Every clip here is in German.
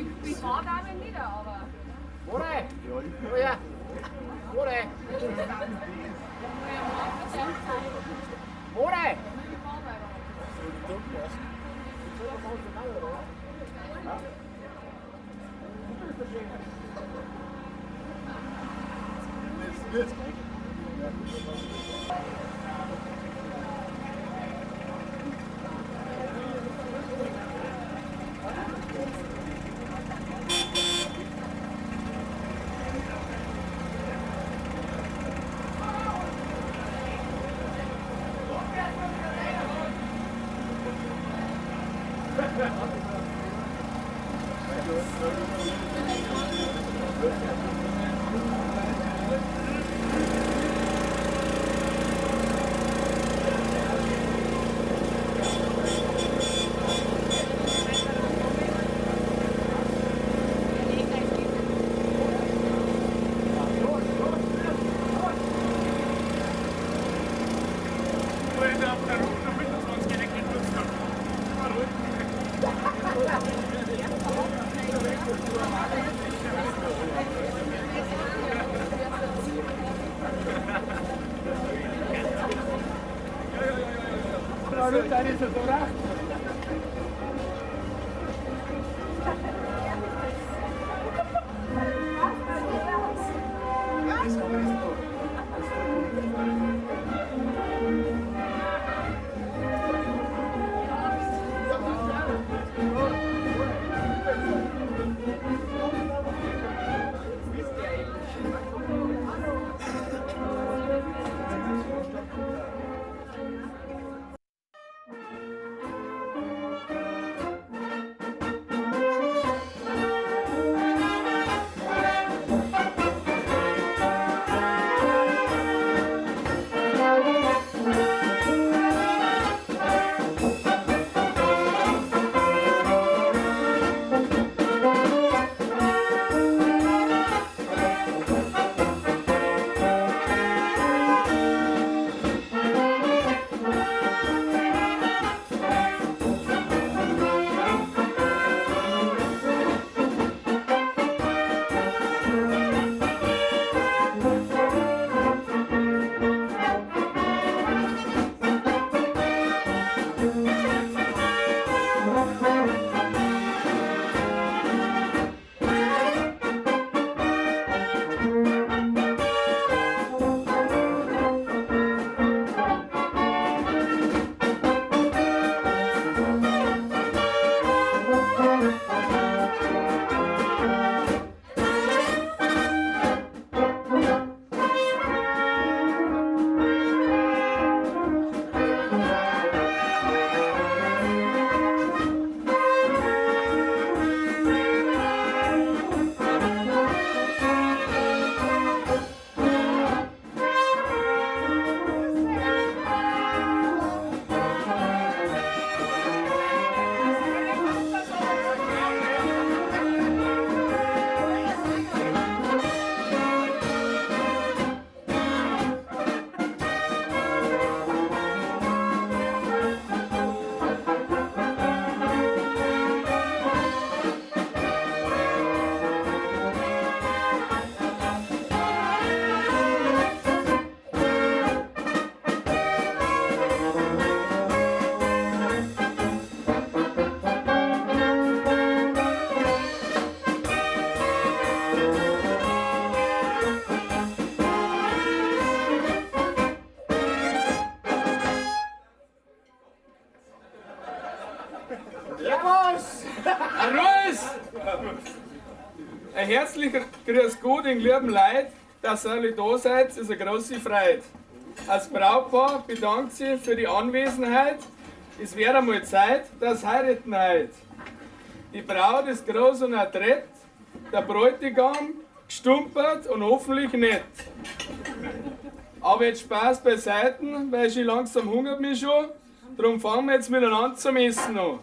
die Fahrdamen nicht, aber. Wo rein? Oh ja. Wo rein? Wo rein? Dann ist es, oder? Ein herzlicher Grüß Gott in lieben Leid, dass ihr alle da seid, ist eine große Freude. Als Brautpaar bedankt sich für die Anwesenheit. Es wäre einmal Zeit, dass heiraten heute. Die Braut ist groß und adrett, der Bräutigam gestumpert und hoffentlich nett. Aber jetzt Spaß beiseite, weil ich langsam hungert mich schon. Darum fangen wir jetzt miteinander zum Essen an.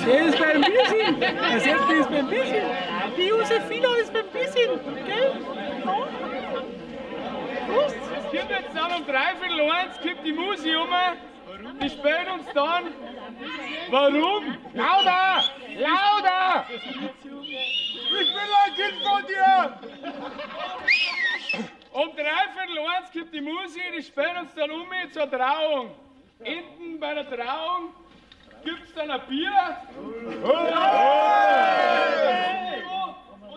Er ist beim Bierchen. Er sagt, er ist beim Bierchen. Die Josefina ist beim Bierchen. Gell? Prost. Es gibt jetzt dann um 1:15 gibt die Musi um. Die spielen uns dann. Warum? Lauter! Lauter! Ich bin ein Kind von dir! Um 1:15 gibt die Musi, die spielen uns dann zur Trauung. Hinten bei der Trauung gibt es dann ein Bier. Und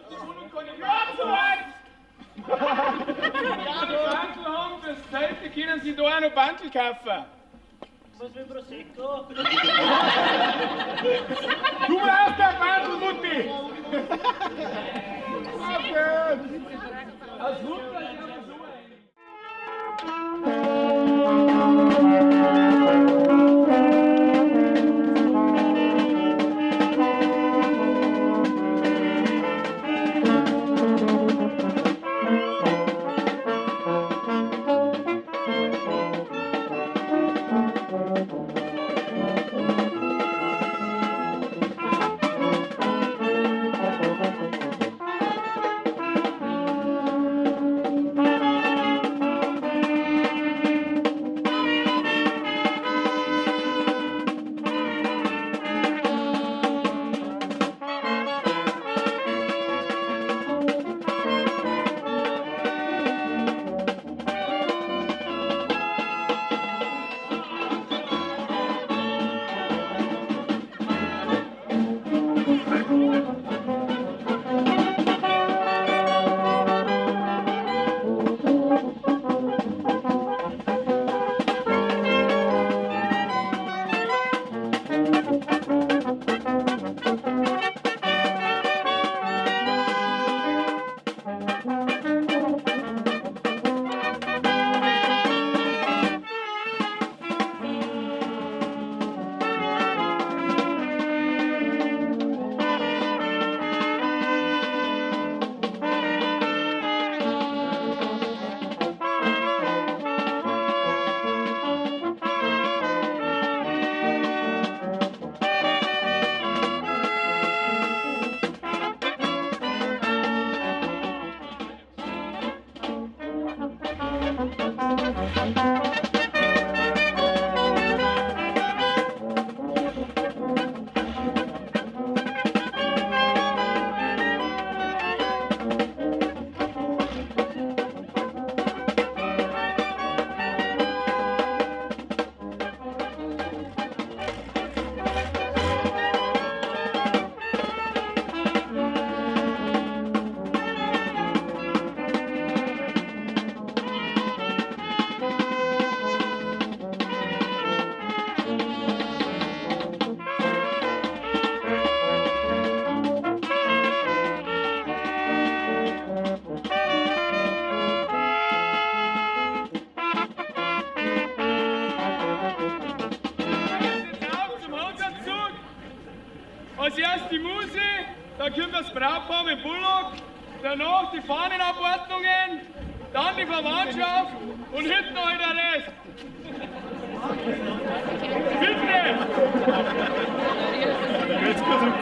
die Wohnung kann ich gar so weit. Ja, die Bandel haben das Zelt, die können sich da auch noch Bandel kaufen. Was für Prosecco? Du brauchst ein Bandel, Mutti! Okay. Als Mutter ist aber so Als erst die Musik, dann kommt das Brautpaar mit Bullock, danach die Fahnenabordnungen, dann die Verwandtschaft und hinten noch der Rest. Bitte! Jetzt gut und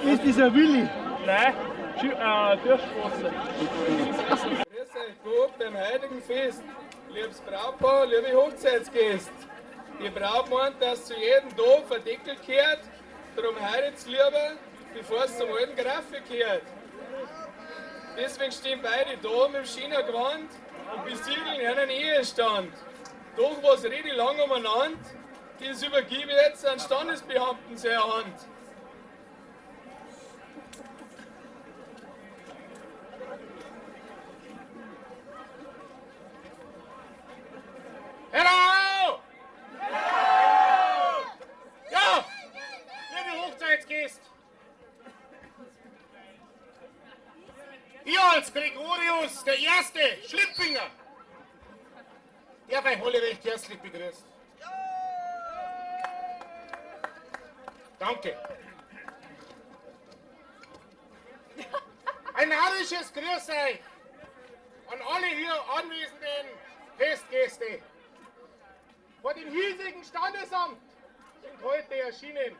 Ist dieser Willi? Nein, Durchstraße. Grüß euch gut beim heutigen Fest. Liebes Brautpaar, liebe Hochzeitsgäste. Die Braut meint, dass zu jedem Dorf ein Deckel gehört. Darum heiratet's lieber, bevor es zum alten Grafik gehört. Deswegen stehen beide da mit dem China-Gewand und besiegeln einen Ehestand. Doch was rede ich lang umeinander, das übergebe ich jetzt an Standesbeamten seiner Hand. Hello! Ja, liebe Hochzeitsgäste. Ihr als Gregorius, der Erste, Schlippfinger, darf euch alle recht herzlich begrüßen. Danke. Ein narrisches Grüß euch an alle hier anwesenden Festgäste. Vor dem hiesigen Standesamt sind heute erschienen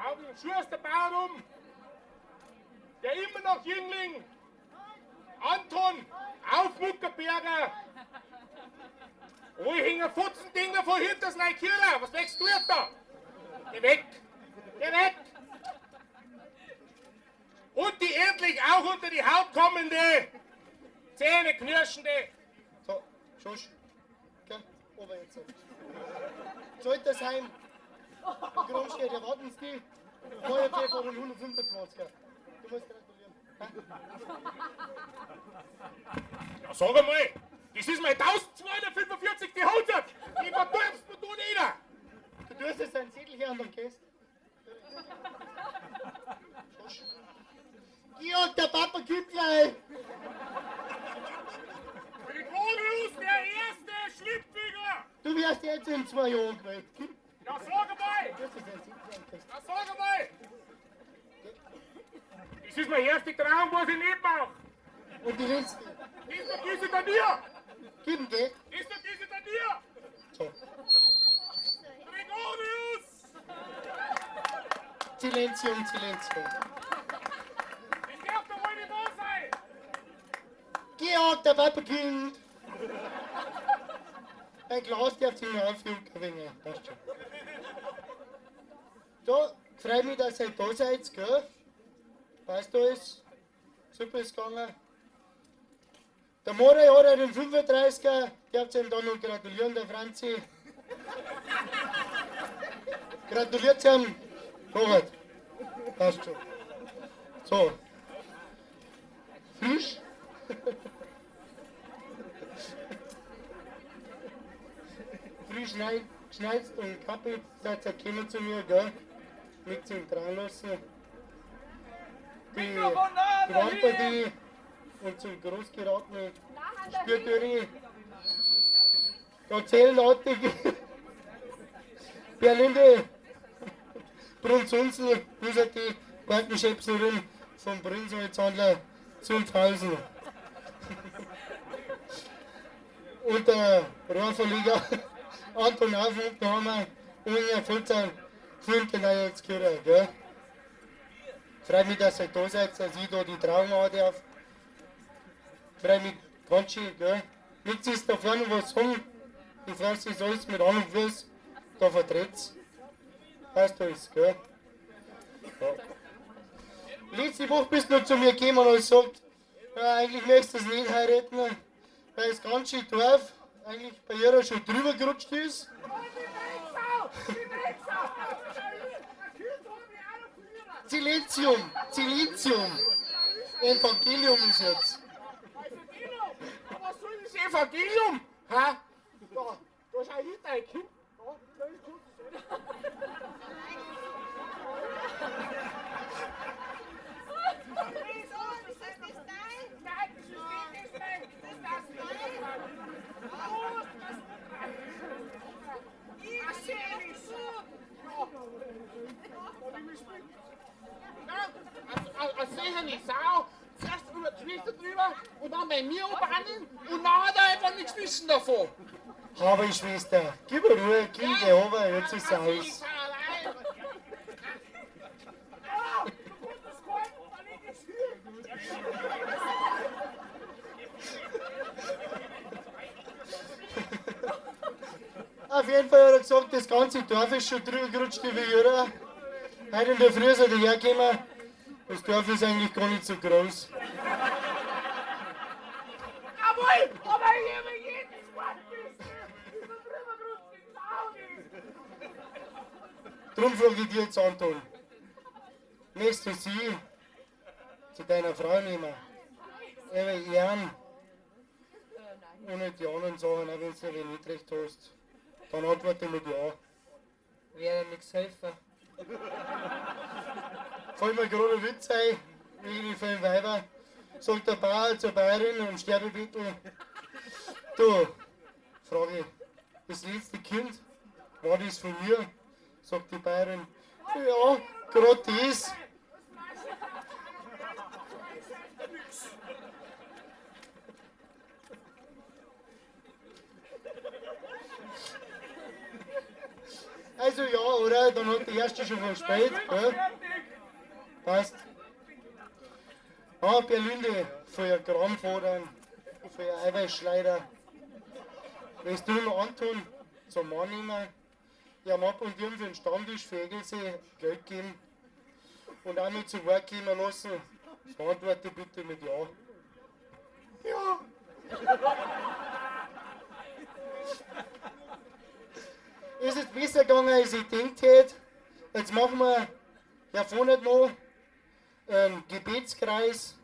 auf dem Schusterbaurum der immer noch Jüngling Anton Aufmuckerberger. Oh, ich hänge 14 Dinger vor hinters Neukirchen. Was wächst du jetzt da? Geh weg! Geh weg! Und die endlich auch unter die Haut kommende, zähneknirschende. So, Schusch. Okay, aber jetzt. Sollte das sein? Die Grundstelle, erwarten Sie die? Neue Pfeffer und 125er. Du musst gratulieren. Ja, sag einmal, das ist mein 1245. Hochzeit. Die verdirbst du nieder. Du tust jetzt ein Zettel an, dann gehst. Schusch. Georg, der Papa gibt gleich. Gregorius, der erste Schlippfinger. Du wirst jetzt in 2 Jahren gewählt. Ja, sag einmal. Du tust jetzt ein Zettel an, gehst. Ja, sag einmal. Das ist mein erster Traum, was ich nicht mache. Und die letzte. Ist doch diese bei dir. Gib ihm Geld. Ist doch diese bei dir. So. Gregorius. Silenzium, Silenzium. Ich darf doch wohl nicht wahr sein. Georg, der Papa gibt. Ein Glas darf sich mir aufjucken, wegen. Passt schon. So, freue mich, dass ihr da seid, gell? Passt alles. Super ist gegangen. Der Moray hat ja den 35er, darf ihm dann noch gratulieren, der Franzi. Gratuliert ihm. Robert. Passt schon. So. Frisch. Frisch schneid's und Kappe, seid ihr kommen zu mir, gell? Mit zum dran lassen. Die Wandpartie und zum Großgeratenen Spürtüri. Da zählen artige Berlinde, Brunzunsel, die Gartenschäpserin vom Prinzholzhandler Zulfhausen. Und der Rohrverleger Anton Aufmuck, da haben wir ohne 15 jetzt gehört, gell? Freue mich, dass ihr da seid, dass ich da die Trauma darf. Freue mich ganz schön, gell? Nichts ist da vorne was sagen. Ich weiß, das alles mit an und Fuß da vertritt's. Heißt alles, gell? Ja. Letzte Woche bist du noch zu mir gekommen und hast gesagt, ja, eigentlich möchtest du es nicht heiraten, weil das ganze Dorf eigentlich bei ihr schon drüber gerutscht ist. Silenzium, Silenzium. Evangelium ist jetzt. Was soll das Evangelium? Ha? Da schau ich nicht ein Kind. Da ist gut. Als sehende Sau, zuerst über die Schwester drüber und dann bei mir umbannen und nachher hat er einfach nichts wissen davon. Aber Schwester, gib mir Ruhe, Kind, aber jetzt ist es aus. Auf jeden Fall hat er gesagt, das ganze Dorf ist schon drüber gerutscht über Jura. Heute in der Früh ist er dahergekommen. Das Dorf ist eigentlich gar nicht so groß. Jawohl, aber ich habe jeden Sport Drum frage ich dich jetzt, Anton. Lässt du sie zu deiner Frau nehmen? Aber Ehren. Ohne die anderen Sachen, auch wenn du nicht recht hast. Dann antworte mit Ja. Wäre nichts helfen. Fällt mir gerade ein Witz ein, wegen den vielen Weiber. Sagt der Bauer zur Bäuerin am Sterbebettel: Du, frage, das letzte Kind, war das von mir? Sagt die Bäuerin: Ja, gerade das. Also ja, oder? Dann hat die erste schon verspielt, gell? Passt. Ah, Berlinde, für ihr Grammfadern, für ihr Eiweißschleider. Willst du noch antun, zum Mann nehmen? Ja, ab und zu für den Stammtisch für Egelsee Geld geben und auch mit zu Wort gehen lassen. Das antworte bitte mit Ja. Ja. Ist es besser gegangen, als ich gedacht hätte. Jetzt machen wir ja vorne noch einen Gebetskreis,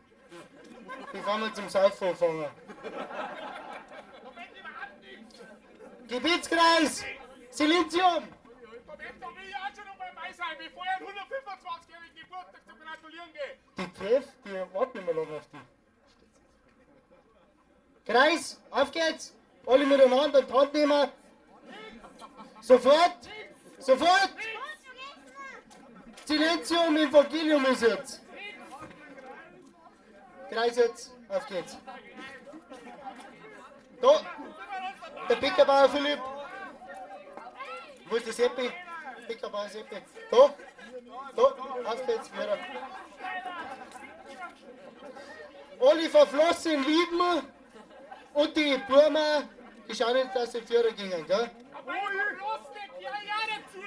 bevor wir zum Saufen anfangen. Gebetskreis! Silenzium! Moment, da will ich auch schon noch mal dabei sein, bevor ich 125-jährigen Geburtstag zu gratulieren gehe. Die Treff, die warten nicht mehr lange auf dich. Kreis, auf geht's! Alle miteinander, die Hand nehmen. Sofort! Sofort! Silenzium, Evangelium ist jetzt. Kreis jetzt, auf geht's. Da, der Bäckerbauer Philipp. Wo ist der Seppi? Bäckerbauer Seppi. Da, auf geht's, wieder. Alle verflossen lieben und die Burma, die schauen nicht, dass sie Führer gingen, gell? Aber ich bloß nicht, ja, dazu.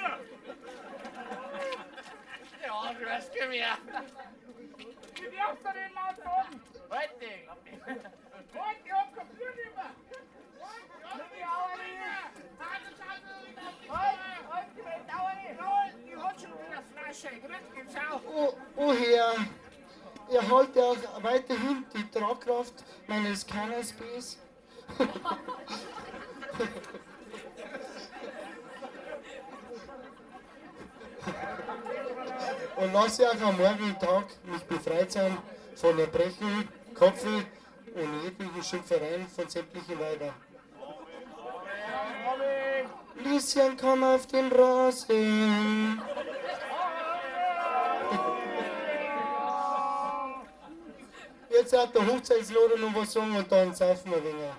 Ja, du hast gewährt. Wie darfst du den laut sagen? Heute. Halt, ich hab kein Bier nicht mehr. Ich hab schon wieder Flasche, grüß dich, Sau. Oh Herr, erhalte auch weiterhin die Tragkraft meines Cannaspis. Und lasse auch am morgigen Tag mich befreit sein von Erbrechen, Kopfweh und jeglichen Schimpfereien von sämtlichen Weibern. Lieschen, komm auf den Rasen. Jetzt hat der Hochzeitsloder noch was sagen und dann saufen wir wenig.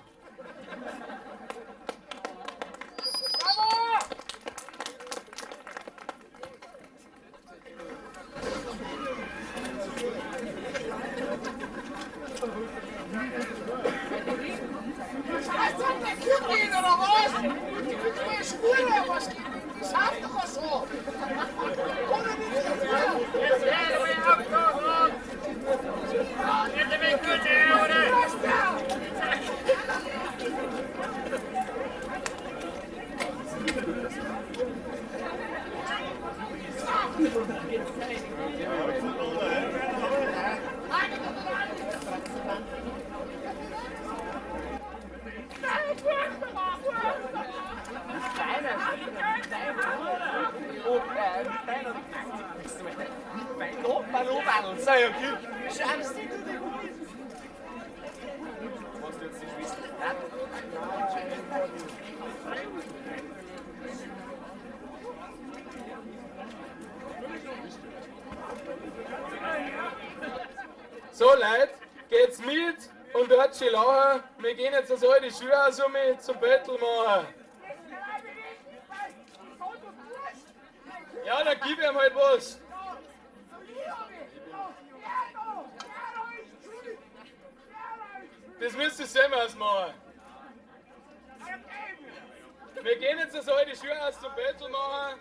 So Leute, geht's mit und dort schon lachen. Wir gehen jetzt das alte Schuhhaus um zum Battle machen. Ja, dann gib ihm halt was. Das müsst ihr selber ausmachen. Wir gehen jetzt das alte Schuhhaus zum Battle machen.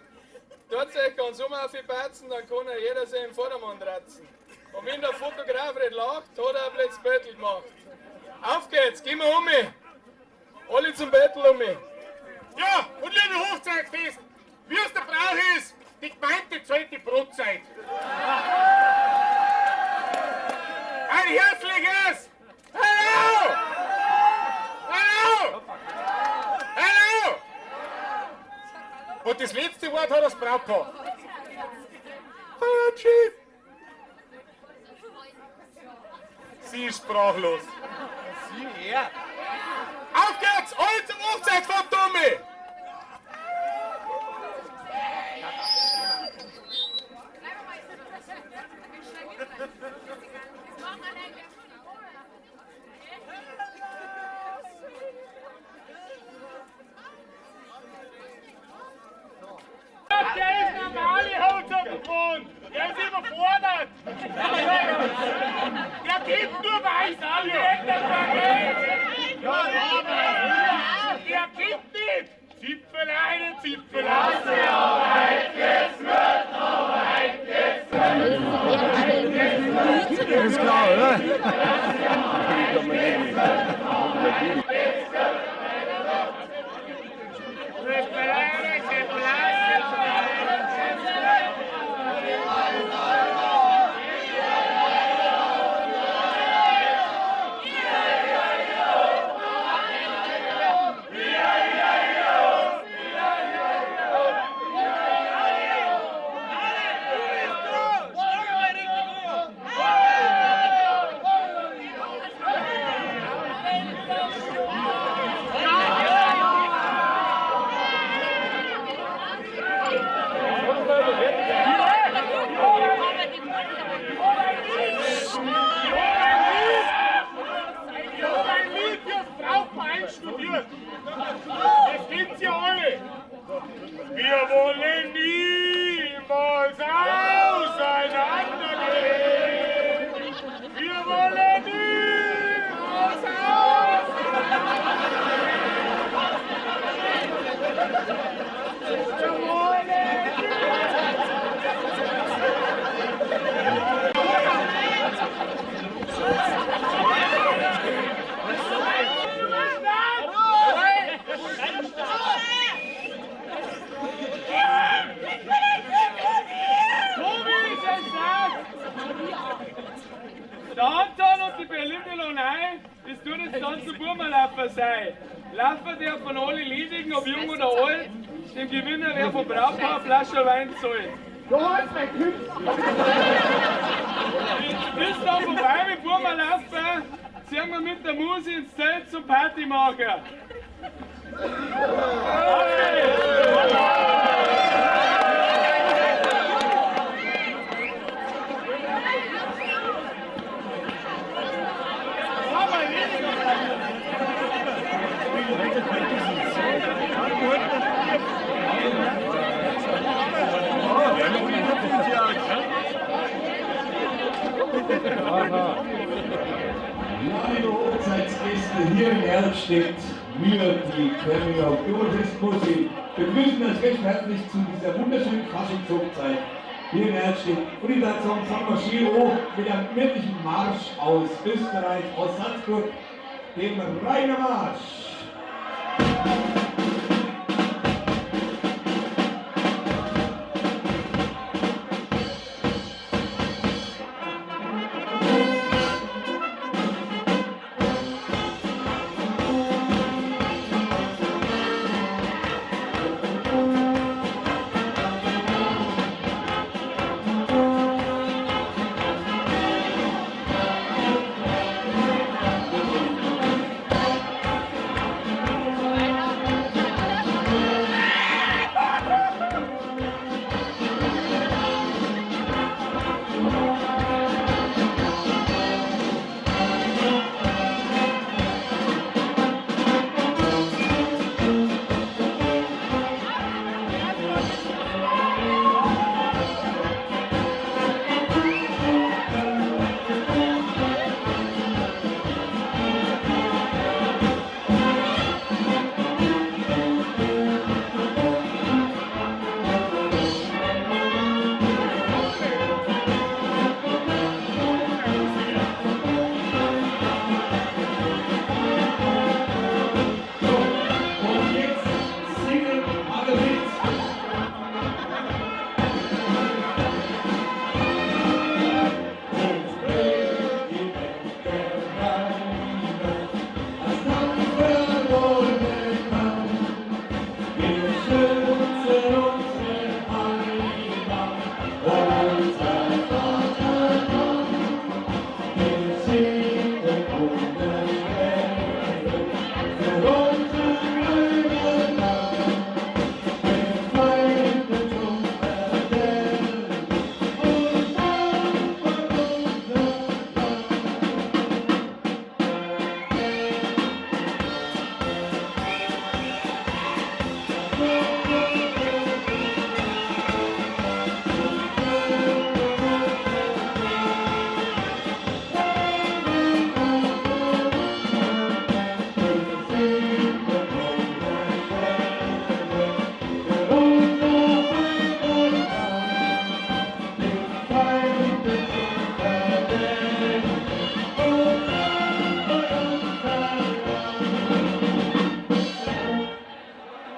Dort sich ganz aufpatzen, dann kann jeder sich im Vordermann ratzen. Und wenn der Fotograf nicht lacht, hat er ein blödes Battle gemacht. Auf geht's, gehen wir um. Alle zum Battle um. Ja, und liebe Hochzeitsfest, wie es der Brauch ist, die Gemeinde zahlt die Brotzeit. Ein herzliches Hallo! Hallo! Hallo! Und das letzte Wort hat das Brautpaar. Sie ist sprachlos. Sie her. Auf geht's! Alle zum Hochzeitsfoto! Der ist normale Holzhocken gewohnt. Der ist überfordert. Der gibt nur Weiß an. Der gibt nicht. Zipfel eine, Zipfel aus. Ist klar, oder? Das gibt's ja alle. Wir wollen niemals auseinandergehen. Wir wollen niemals Der Anton und die Berlin-Delonei, das tut jetzt dann zu Burmerlaufer sein. Laufer der von alle Ledigen, ob jung oder alt, dem Gewinner wer vom Brautpaar eine Flasche Wein zahlt. Bis dann vorbei mit Burmerlaufer, ziehen wir mit der Musik ins Zelt zum Party machen. Liebe Hochzeitsgäste hier in Erlstedt, wir, die Königer Oktoberfestmusik, begrüßen das recht herzlich zu dieser wunderschönen Faschingshochzeit hier in Erlstedt. Und ich würde sagen, fangen wir schön hoch mit einem wirklichen Marsch aus Österreich, aus Salzburg, dem Rainer Marsch.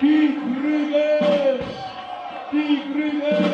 Die Grünen! Die Grünen!